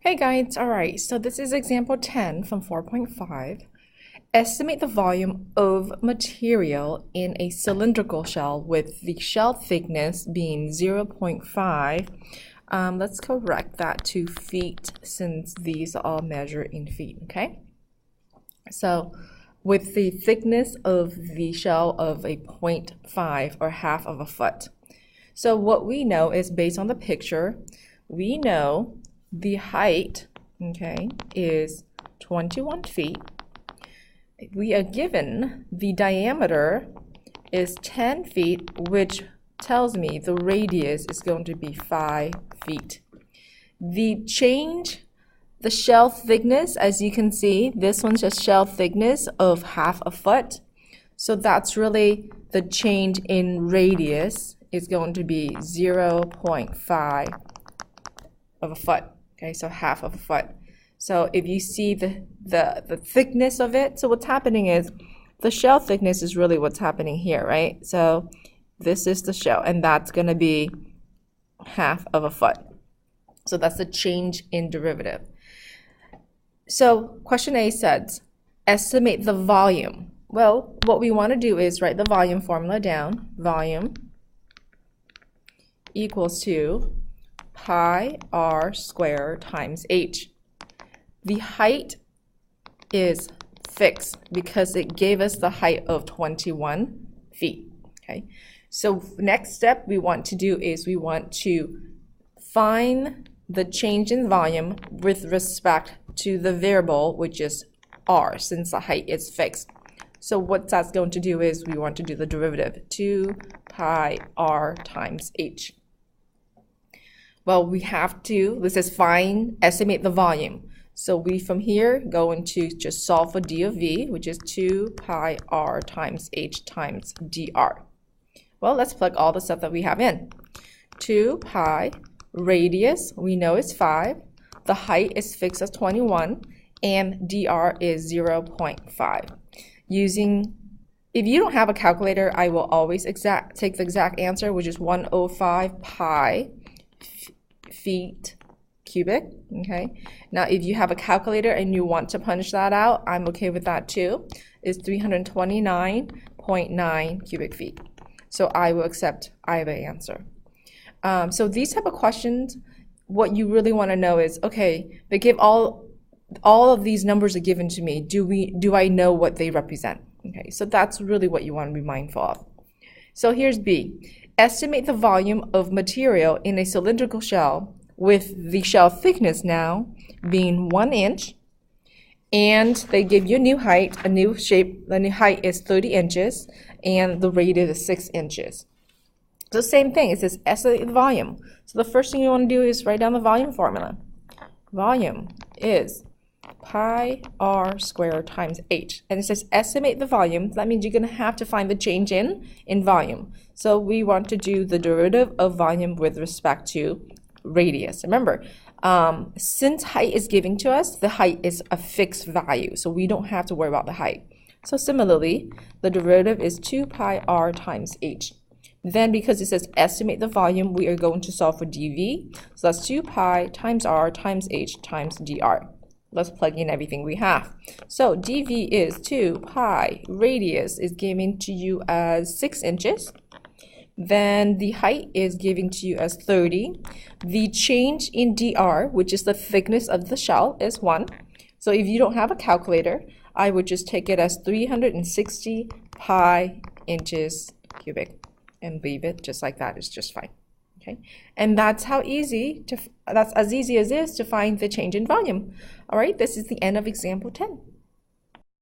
Hey guys, alright, so this is example 10 from 4.5. Estimate the volume of material in a cylindrical shell with the shell thickness being 0.5. Let's correct that to feet since these are all measured in feet, okay? So with the thickness of the shell of a 0.5 or half of a foot. So what we know is based on the picture, we know the height, okay, is 21 feet. We are given the diameter is 10 feet, which tells me the radius is going to be 5 feet. The shell thickness, as you can see, this one's just shell thickness of half a foot. So that's really the change in radius is going to be 0.5 of a foot. Okay, so half of a foot. So if you see the thickness of it, so what's happening is the shell thickness is really what's happening here, right? So this is the shell, and that's going to be half of a foot. So that's the change in derivative. So question A says, estimate the volume. Well, what we want to do is write the volume formula down. Volume equals to pi r squared times h. The height is fixed because it gave us the height of 21 feet. Okay, so next step we want to do is we want to find the change in volume with respect to the variable, which is r, since the height is fixed. So what that's going to do is we want to do the derivative, 2 pi r times h. Well, we have to, this is estimate the volume. So we from here going to just solve for d of v, which is 2 pi r times h times dr. Well, let's plug all the stuff that we have in. 2 pi, radius, we know is 5. The height is fixed as 21, and dr is 0.5. If you don't have a calculator, I will always take the exact answer, which is 105 pi feet cubic. Okay, now if you have a calculator and you want to punch that out, I'm okay with that too. It's 329.9 cubic feet. So I will accept either answer. So these type of questions, what you really want to know is, okay, they give all of these numbers are given to me. Do I know what they represent? Okay, so that's really what you want to be mindful of. So here's B. Estimate the volume of material in a cylindrical shell with the shell thickness now being 1 inch, and they give you a new height, a new shape. The new height is 30 inches, and the radius is 6 inches. So same thing, it says estimate the volume. So the first thing you want to do is write down the volume formula. Volume is pi r squared times h, and it says estimate the volume. That means you're going to have to find the change in volume. So we want to do the derivative of volume with respect to radius. Remember, since height is given to us, the height is a fixed value, so we don't have to worry about the height. So similarly, the derivative is 2 pi r times h. Then because it says estimate the volume, we are going to solve for dv. So that's 2 pi times r times h times dr. Let's plug in everything we have. So dv is 2 pi, radius is given to you as 6 inches. Then the height is given to you as 30. The change in dr, which is the thickness of the shell, is 1. So if you don't have a calculator, I would just take it as 360 pi inches cubic and leave it just like that. It's just fine. Okay, and that's as easy as it is to find the change in volume. All right, this is the end of example 10.